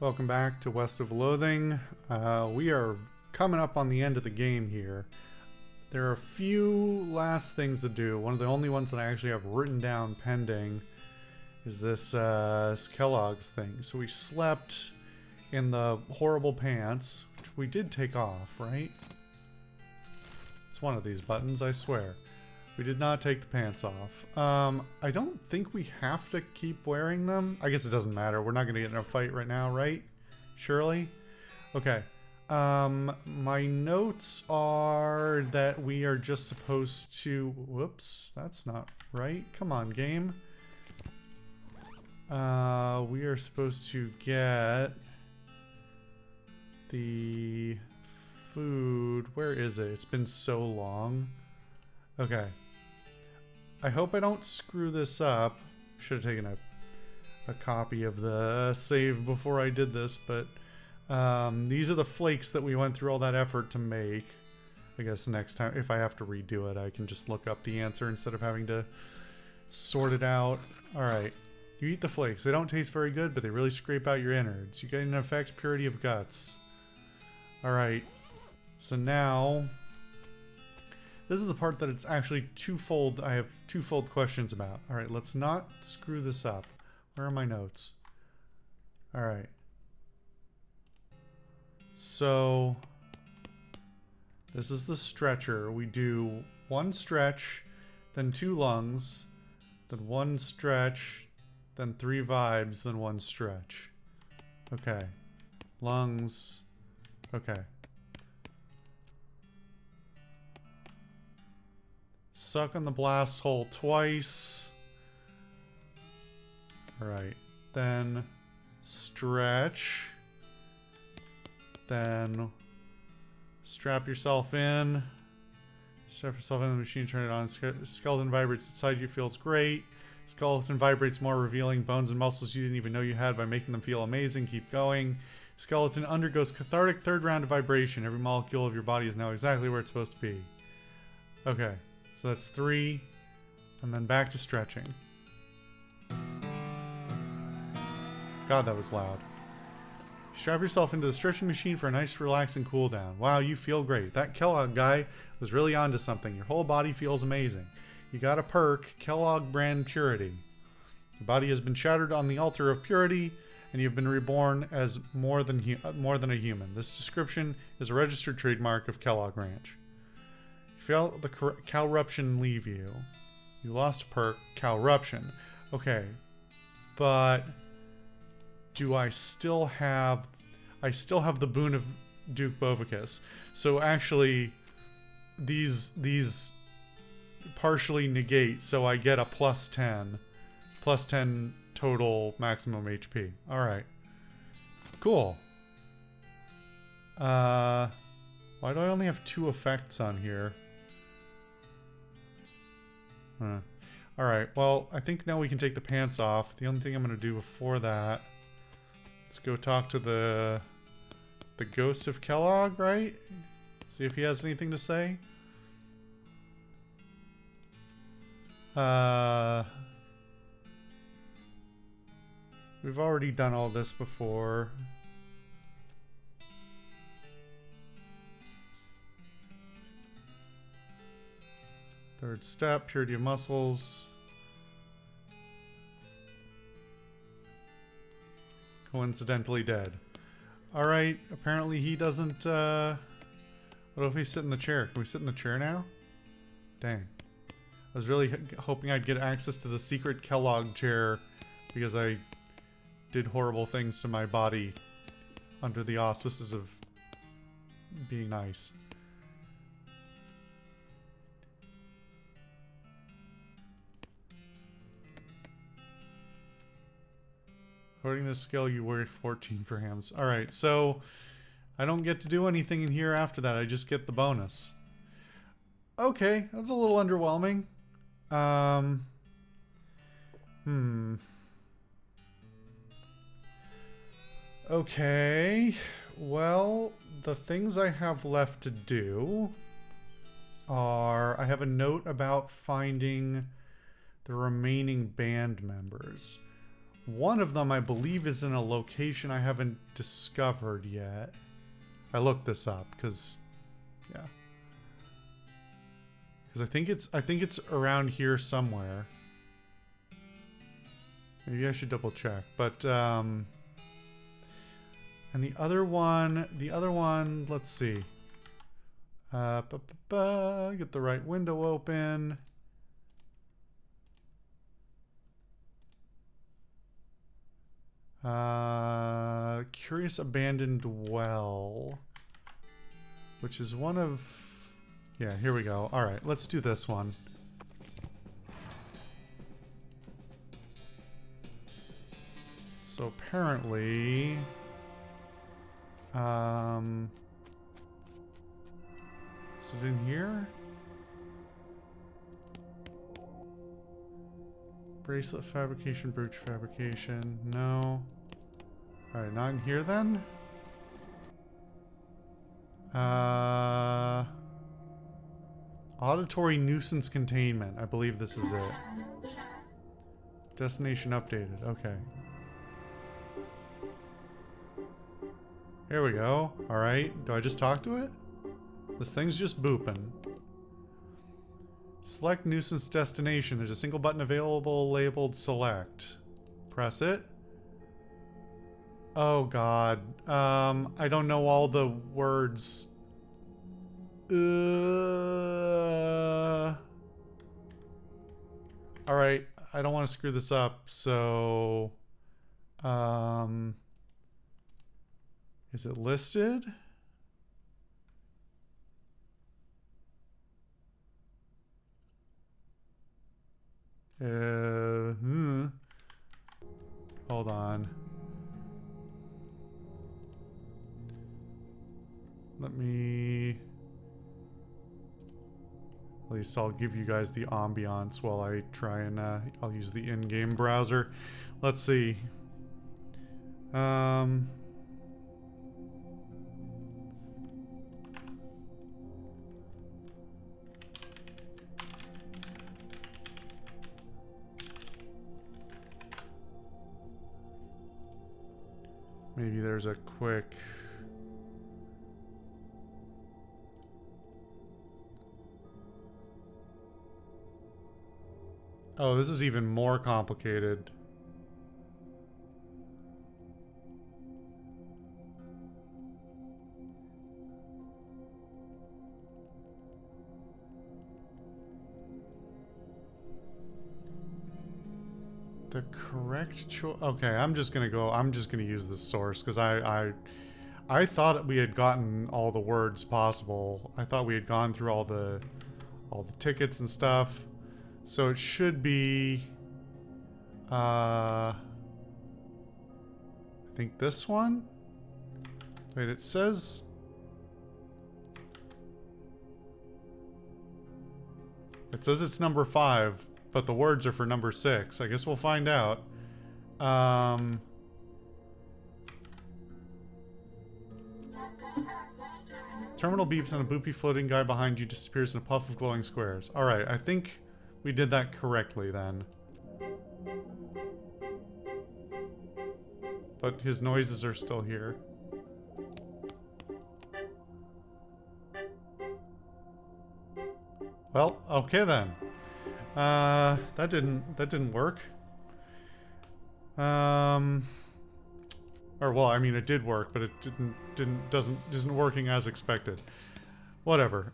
Welcome back to West of Loathing. We are coming up on the end of the game here. There are a few last things to do. One of the only ones that I actually have written down pending is this Kellogg's thing. So we slept in the horrible pants, which we did take off, right? It's one of these buttons, I swear. We did not take the pants off. I don't think we have to keep wearing them. I guess it doesn't matter. We're not going to get in a fight right now, right? Surely? Okay. My notes are that we are just supposed to... Whoops, that's not right. Come on, game. We are supposed to get the food. Where is it? It's been so long. Okay. I hope I don't screw this up. Should have taken a copy of the save before I did this, but these are the flakes that we went through all that effort to make. I guess next time, if I have to redo it, I can just look up the answer instead of having to sort it out. Alright. You eat the flakes. They don't taste very good, but they really scrape out your innards. You get an effect purity of guts. Alright. So now... This is the part that it's actually twofold. I have twofold questions about. All right, let's not screw this up. Where are my notes? All right. So this is the stretcher. We do one stretch, then two lungs, then one stretch, then three vibes, then one stretch. Okay. Lungs. Okay. Suck on the blast hole twice. Alright. Then stretch. Then strap yourself in. Strap yourself in the machine, turn it on. Skeleton vibrates inside you, feels great. Skeleton vibrates more, revealing bones and muscles you didn't even know you had by making them feel amazing. Keep going. Skeleton undergoes cathartic third round of vibration. Every molecule of your body is now exactly where it's supposed to be. Okay. So that's 3, and then back to stretching. God, that was loud. Strap yourself into the stretching machine for a nice, relaxing cool down. Wow, you feel great. That Kellogg guy was really onto something. Your whole body feels amazing. You got a perk, Kellogg brand purity. Your body has been shattered on the altar of purity, and you've been reborn as more than a human. This description is a registered trademark of Kellogg Ranch. Felt the Calruption leave you. You lost a perk, Calruption. Okay. But do I still have... I still have the boon of Duke Bovicus. So actually, these partially negate, so I get a plus 10. Plus 10 total maximum HP. Alright. Cool. Why do I only have 2 effects on here? Alright, well, I think now we can take the pants off. The only thing I'm going to do before that is go talk to the ghost of Kellogg, right? See if he has anything to say. We've already done all this before. Third step, purity of muscles. Coincidentally dead. Alright, apparently he doesn't, what if we sit in the chair? Can we sit in the chair now? Dang. I was really hoping I'd get access to the secret Kellogg chair because I did horrible things to my body under the auspices of being nice. According to the scale, you weigh 14 grams. Alright, so I don't get to do anything in here after that. I just get the bonus. Okay, that's a little underwhelming. Okay, well, the things I have left to do are... I have a note about finding the remaining band members. One of them, I believe, is in a location I haven't discovered yet. I looked this up because, yeah, because I think it's around here somewhere. Maybe I should double check. But and the other one, let's see. Get the right window open. Curious Abandoned Well, which is one of, yeah, here we go. All right, let's do this one. So apparently, is it in here? Bracelet fabrication, brooch fabrication, no. Alright, not in here then? Auditory nuisance containment. I believe this is it. Destination updated. Okay. Here we go. Alright. Do I just talk to it? This thing's just booping. Select nuisance destination. There's a single button available labeled select. Press it. Oh god. I don't know all the words. Alright, I don't want to screw this up, so is it listed? Hold on. Let me... At least I'll give you guys the ambiance while I try and, I'll use the in-game browser. Let's see. Maybe there's a quick... Oh, this is even more complicated. The correct choice. Okay, I'm just gonna use this source because I thought we had gotten all the words possible. I thought we had gone through all the tickets and stuff. So it should be I think this one. Wait, it says it's number 5, but the words are for number 6. I guess we'll find out. Terminal beeps and a boopy floating guy behind you disappears in a puff of glowing squares. Alright, I think we did that correctly then. But his noises are still here. Well, okay then. That didn't work. Or well, I mean it did work, but it isn't working as expected. Whatever.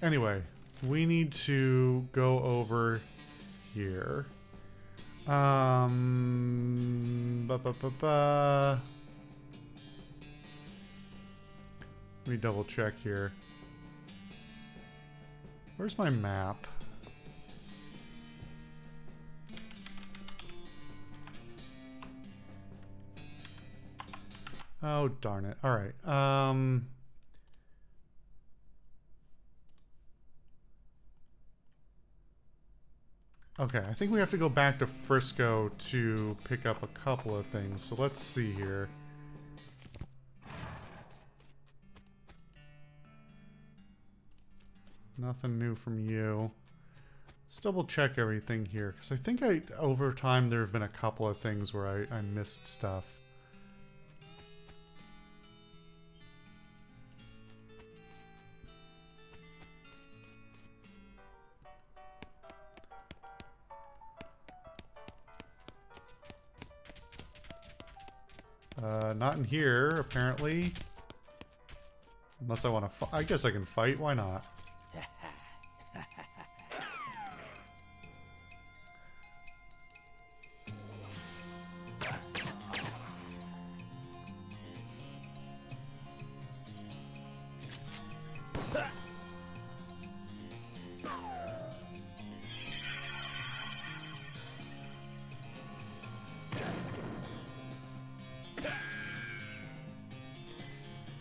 Anyway, we need to go over here. Let me double check here. Where's my map? Oh, darn it. All right. Okay, I think we have to go back to Frisco to pick up a couple of things. So let's see here. Nothing new from you. Let's double check everything here, because I think over time there have been a couple of things where I missed stuff. Not in here, apparently. Unless I want to I guess I can fight, why not?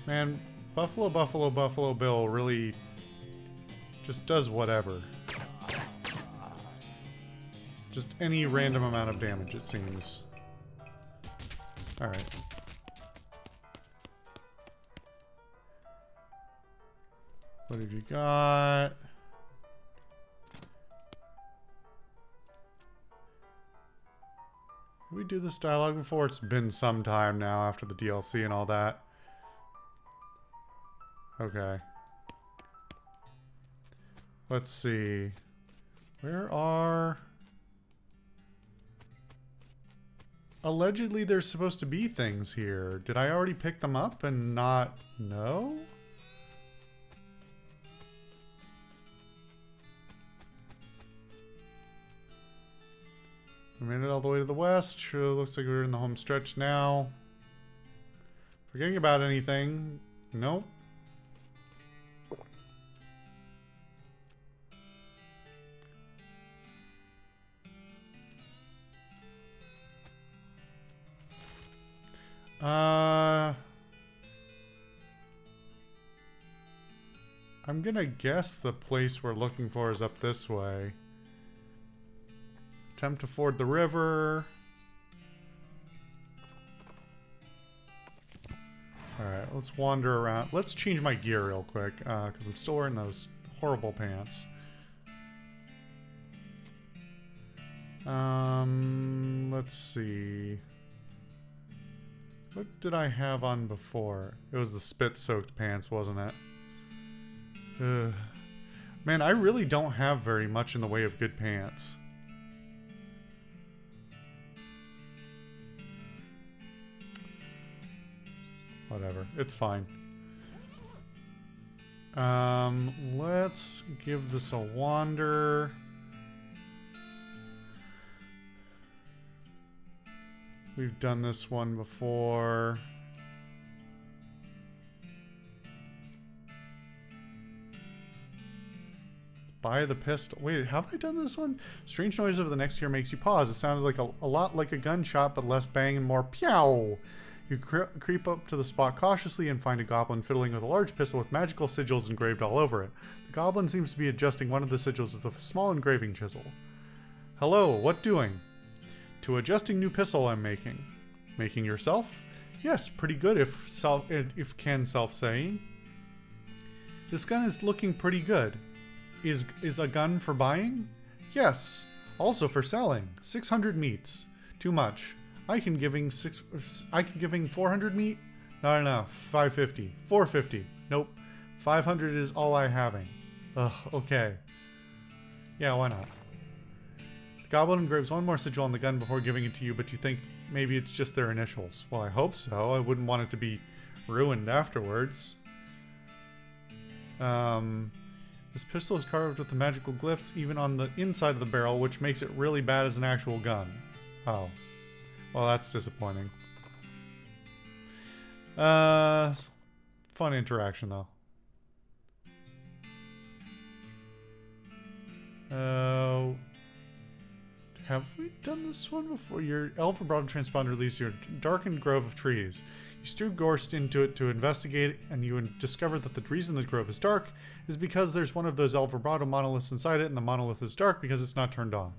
Man, Buffalo Bill really just does whatever. Just any random amount of damage, it seems. Alright. What have you got? Did we do this dialogue before? It's been some time now after the DLC and all that. Okay. Let's see. Where are... Allegedly there's supposed to be things here. Did I already pick them up and not know? We made it all the way to the west. Sure, looks like we're in the home stretch now. Forgetting about anything? Nope. I'm gonna guess the place we're looking for is up this way. Attempt to ford the river. Alright, let's wander around. Let's change my gear real quick, because I'm still wearing those horrible pants. Let's see. What did I have on before? It was the spit-soaked pants, wasn't it? Ugh. Man, I really don't have very much in the way of good pants. Whatever, it's fine. Let's give this a wander. We've done this one before. Buy the pistol. Wait, have I done this one? Strange noise over the next year makes you pause. It sounded like a lot like a gunshot, but less bang and more pew. You creep up to the spot cautiously and find a goblin fiddling with a large pistol with magical sigils engraved all over it. The goblin seems to be adjusting one of the sigils with a small engraving chisel. Hello, what doing? To adjusting new pistol I'm making. Making yourself? Yes, pretty good if can self-saying. This gun is looking pretty good. Is a gun for buying? Yes. Also for selling. 600 meats. Too much. I can giving 400 meat? Not enough. 550. 450. Nope. 500 is all I having. Ugh, okay. Yeah, why not? The goblin engraves one more sigil on the gun before giving it to you, but you think maybe it's just their initials. Well, I hope so. I wouldn't want it to be ruined afterwards. This pistol is carved with the magical glyphs even on the inside of the barrel, which makes it really bad as an actual gun. Oh. Well, that's disappointing. Fun interaction, though. Have we done this one before? Your Elf Broad Transponder leads you a darkened grove of trees. You steer Gorst into it to investigate, and you discover that the reason the grove is dark is because there's one of those El Vibrato monoliths inside it, and the monolith is dark because it's not turned on.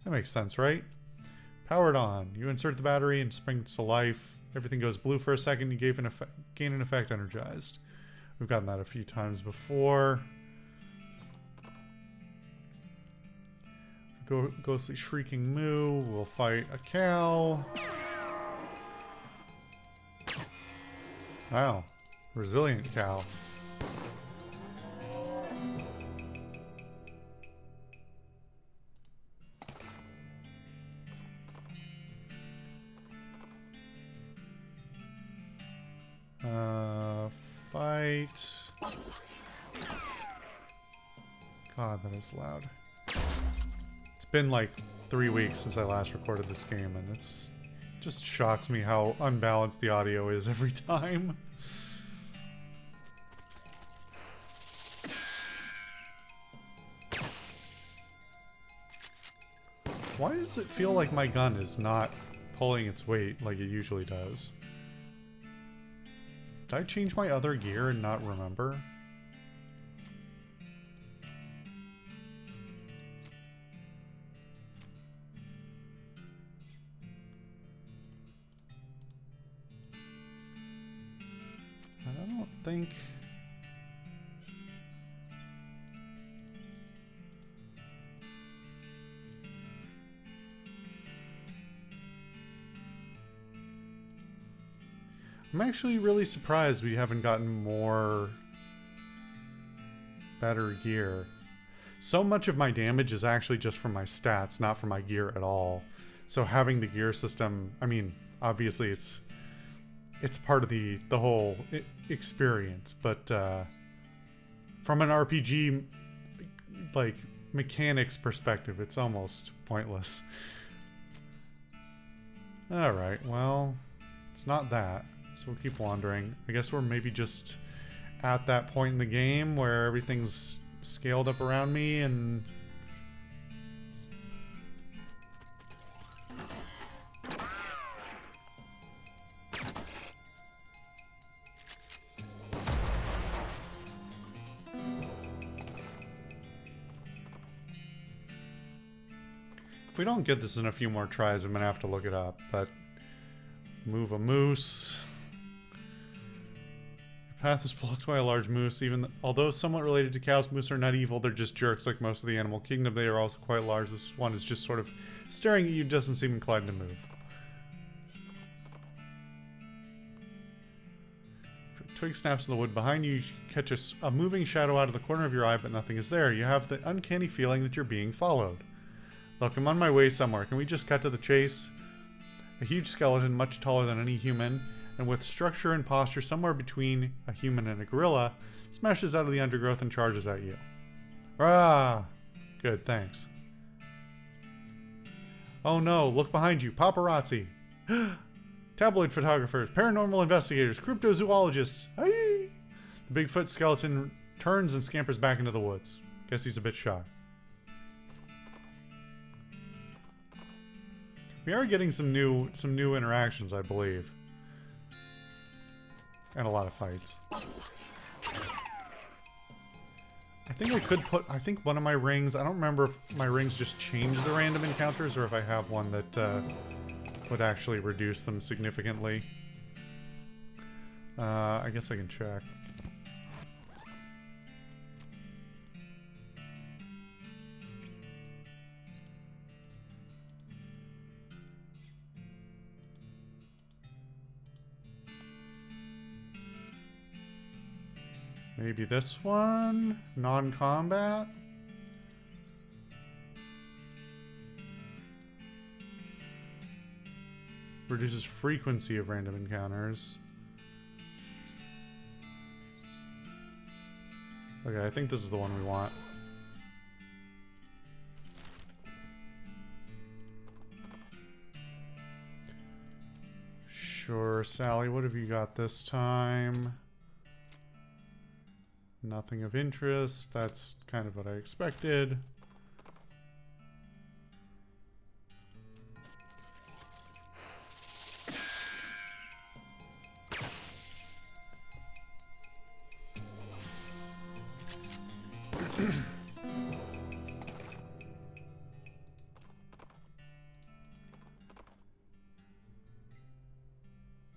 That makes sense, right? Powered on. You insert the battery and springs to life. Everything goes blue for a second. You gain an effect energized. We've gotten that a few times before. Ghostly shrieking moo. We'll fight a cow. Wow. Resilient cow. Fight. God, that is loud. It's been like 3 weeks since I last recorded this game, and it just shocks me how unbalanced the audio is every time. Why does it feel like my gun is not pulling its weight like it usually does? Did I change my other gear and not remember? I don't think... I'm actually really surprised we haven't gotten more better gear. So much of my damage is actually just from my stats, not from my gear at all. So having the gear system, I mean, obviously it's part of the whole experience, but from an RPG like mechanics perspective, it's almost pointless. All right, well, it's not that. So we'll keep wandering. I guess we're maybe just at that point in the game where everything's scaled up around me and... If we don't get this in a few more tries, I'm gonna have to look it up, but... Move a moose... Path is blocked by a large moose. Although somewhat related to cows, moose are not evil. They're just jerks like most of the animal kingdom. They are also quite large. This one is just sort of staring at you, doesn't seem inclined to move. Twig snaps in the wood behind you. You catch a moving shadow out of the corner of your eye, but nothing is there. You have the uncanny feeling that you're being followed. Look, I'm on my way somewhere. Can we just cut to the chase? A huge skeleton, much taller than any human, and with structure and posture somewhere between a human and a gorilla, smashes out of the undergrowth and charges at you. Ah! Good, thanks. Oh no, look behind you, paparazzi! Tabloid photographers, paranormal investigators, cryptozoologists! Aye! The Bigfoot skeleton turns and scampers back into the woods. Guess he's a bit shy. We are getting some new interactions, I believe. And a lot of fights. I think I could put... I think one of my rings... I don't remember if my rings just change the random encounters or if I have one that would actually reduce them significantly. I guess I can check. Maybe this one? Non-combat? Reduces frequency of random encounters. Okay, I think this is the one we want. Sure, Sally, what have you got this time? Nothing of interest. That's kind of what I expected.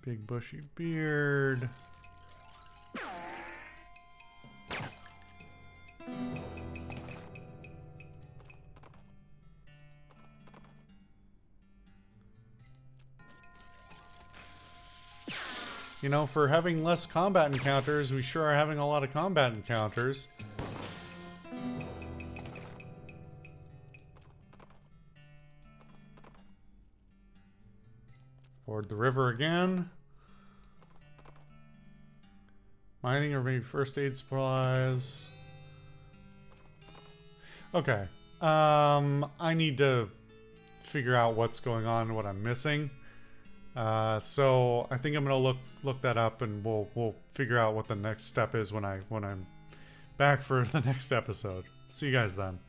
Big bushy beard. You know, for having less combat encounters, we sure are having a lot of combat encounters. Ford the river again. Mining or maybe first aid supplies. Okay. I need to figure out what's going on and what I'm missing. So I think I'm gonna look that up, and we'll figure out what the next step is when I'm back for the next episode. See you guys then.